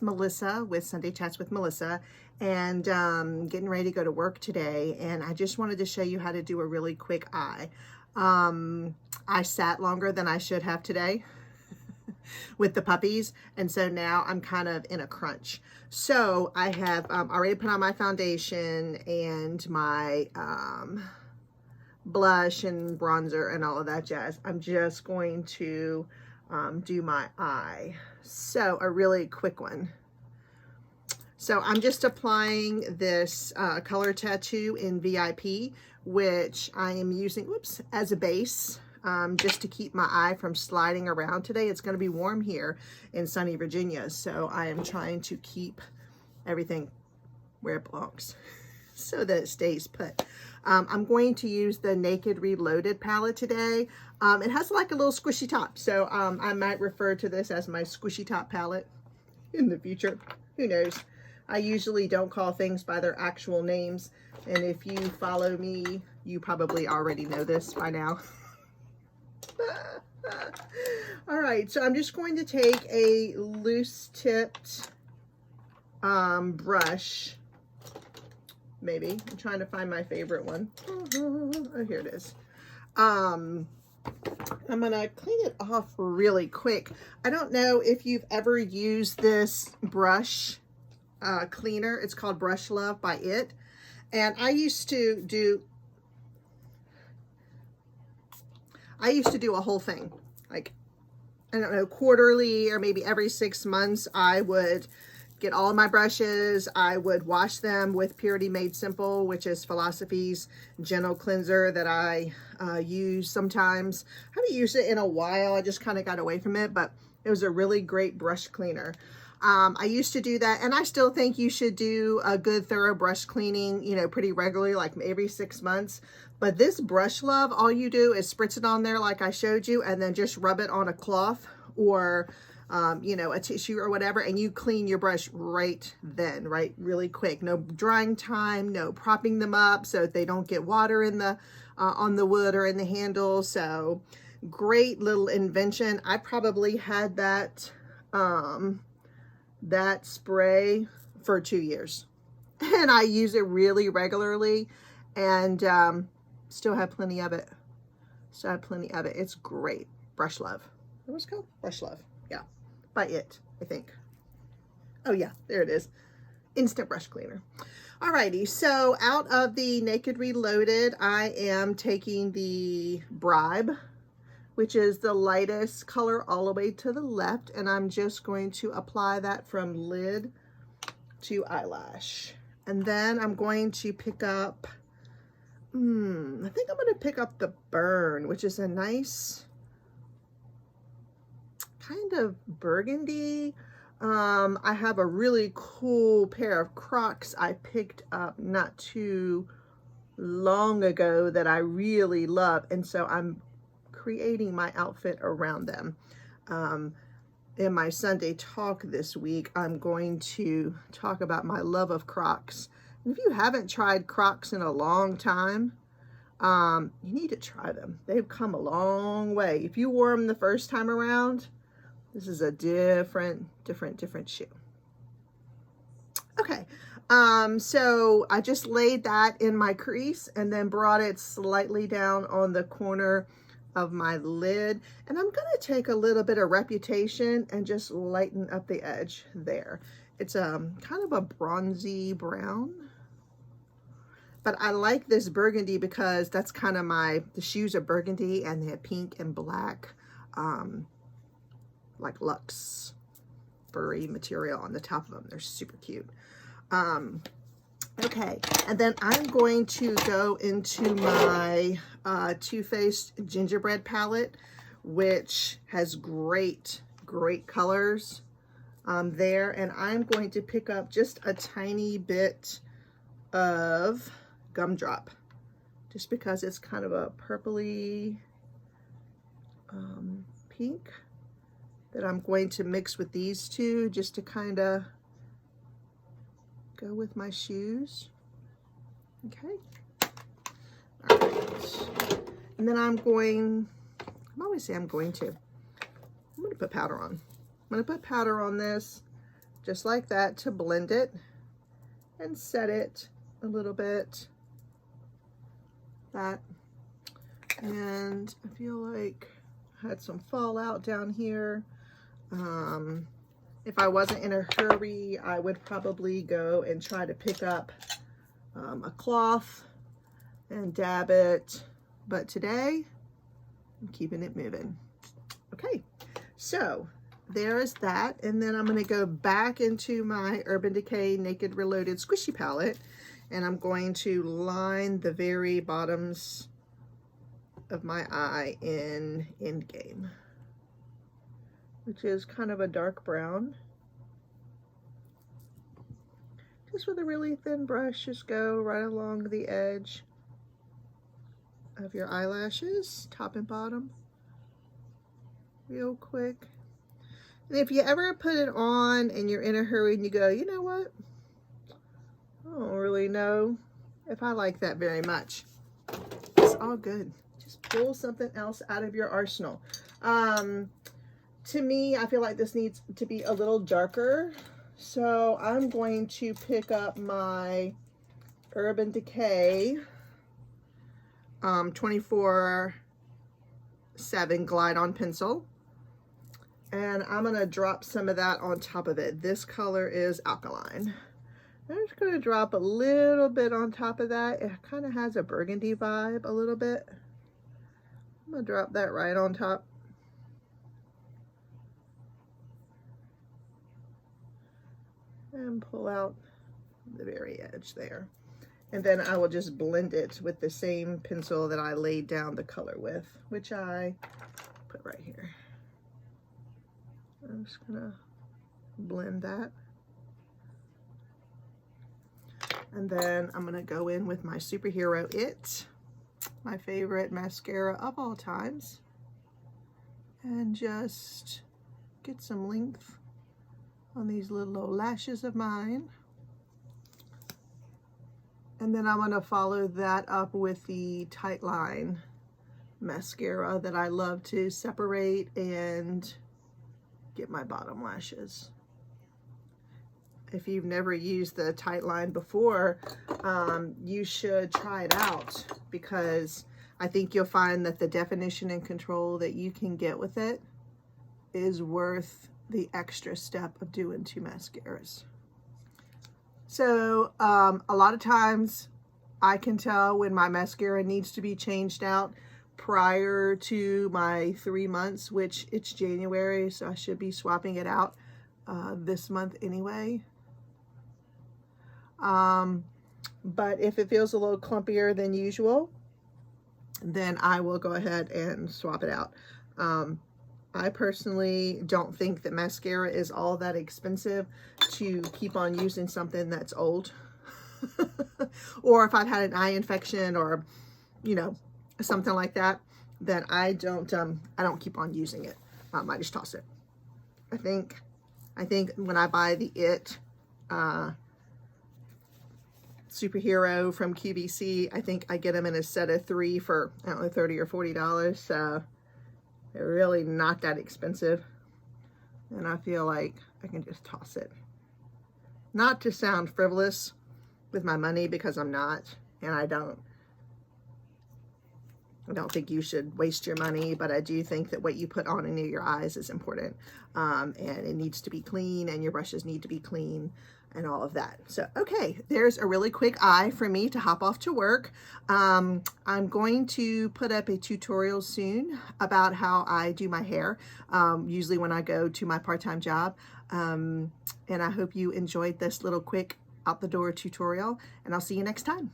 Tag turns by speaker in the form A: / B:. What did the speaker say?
A: Melissa with Sunday Chats with Melissa, and getting ready to go to work today, and I just wanted to show you how to do a really quick eye. I sat longer than I should have today with the puppies, and so now I'm kind of in a crunch. So I have already put on my foundation and my blush and bronzer and all of that jazz. I'm just going to do my eye. So a really quick one. So I'm just applying this Color Tattoo in VIP, which I am using, whoops, as a base, just to keep my eye from sliding around today. It's going to be warm here in sunny Virginia, so I am trying to keep everything where it belongs so that it stays put. I'm going to use the Naked Reloaded palette today. It has like a little squishy top, so I might refer to this as my squishy top palette in the future. Who knows? I usually don't call things by their actual names, and if you follow me, you probably already know this by now. All right, so I'm just going to take a loose-tipped brush. Maybe. I'm trying to find my favorite one. Oh, here it is. I'm gonna clean it off really quick. I don't know if you've ever used this brush cleaner. It's called Brush Love by It. And I used to do a whole thing. Like, I don't know, quarterly or maybe every 6 months, I would get all of my brushes. I would wash them with Purity Made Simple, which is Philosophy's gentle cleanser that I use sometimes. I haven't used it in a while. I just kind of got away from it, but it was a really great brush cleaner. I used to do that, and I still think you should do a good thorough brush cleaning, you know, pretty regularly, like every 6 months. But this Brush Love, all you do is spritz it on there like I showed you, and then just rub it on a cloth or you know, a tissue or whatever, and you clean your brush right then, right? Really quick. No drying time, no propping them up so they don't get water in the on the wood or in the handle. So great little invention. I probably had that that spray for 2 years, and I use it really regularly, and still have plenty of it. Still have plenty of it. It's great. Brush Love. What was it called? Brush Love. Yeah, by It, I think. Oh yeah, there it is. Instant brush cleaner. Alrighty, so out of the Naked Reloaded, I am taking the Bribe, which is the lightest color all the way to the left, and I'm just going to apply that from lid to eyelash. And then I'm going to pick up, I think I'm going to pick up the Burn, which is a nice kind of burgundy. I have a really cool pair of Crocs I picked up not too long ago that I really love, and so I'm creating my outfit around them. In my Sunday talk this week, I'm going to talk about my love of Crocs. And if you haven't tried Crocs in a long time, you need to try them. They've come a long way. If you wore them the first time around, this is a different shoe. Okay, so I just laid that in my crease and then brought it slightly down on the corner of my lid, and I'm gonna take a little bit of Reputation and just lighten up the edge there. It's kind of a bronzy brown, but I like this burgundy because that's kind of the shoes are burgundy and they have pink and black like luxe furry material on the top of them. They're super cute. Okay, and then I'm going to go into my Too Faced Gingerbread palette, which has great colors there, and I'm going to pick up just a tiny bit of Gumdrop, just because it's kind of a purpley pink that I'm going to mix with these two just to kind of go with my shoes. Okay. All right. And then I'm going to put powder on. I'm going to put powder on this just like that, to blend it and set it a little bit. That. And I feel like I had some fallout down here. If I wasn't in a hurry, I would probably go and try to pick up a cloth and dab it. But today, I'm keeping it moving. Okay, so there's that. And then I'm going to go back into my Urban Decay Naked Reloaded Squishy palette. And I'm going to line the very bottoms of my eye in Endgame, which is kind of a dark brown. Just with a really thin brush, just go right along the edge of your eyelashes, top and bottom, real quick. And if you ever put it on and you're in a hurry and you go, you know what? I don't really know if I like that very much. It's all good. Just pull something else out of your arsenal. To me, I feel like this needs to be a little darker. So I'm going to pick up my Urban Decay 24/7 Glide On pencil. And I'm going to drop some of that on top of it. This color is Alkaline. I'm just going to drop a little bit on top of that. It kind of has a burgundy vibe a little bit. I'm going to drop that right on top. And pull out the very edge there. And then I will just blend it with the same pencil that I laid down the color with, which I put right here. I'm just gonna blend that. And then I'm gonna go in with my Superhero It, my favorite mascara of all times, and just get some length on these little old lashes of mine. And then I'm going to follow that up with the Tightline mascara that I love to separate and get my bottom lashes. If you've never used the Tightline before, you should try it out, because I think you'll find that the definition and control that you can get with it is worth the extra step of doing 2 mascaras. So a lot of times I can tell when my mascara needs to be changed out prior to my 3 months, which it's January, so I should be swapping it out this month anyway. But if it feels a little clumpier than usual, then I will go ahead and swap it out. I personally don't think that mascara is all that expensive to keep on using something that's old. Or if I've had an eye infection or, you know, something like that, then I don't keep on using it. I just toss it. I think when I buy the It Superhero from QVC, I think I get them in a set of 3 for, I don't know, $30 or $40. So they're really not that expensive. And I feel like I can just toss it. Not to sound frivolous with my money, because I'm not, and I don't think you should waste your money, but I do think that what you put on into your eyes is important. And it needs to be clean, and your brushes need to be clean, and all of that. So, okay, there's a really quick eye for me to hop off to work. I'm going to put up a tutorial soon about how I do my hair, usually when I go to my part-time job. And I hope you enjoyed this little quick out the door tutorial, and I'll see you next time.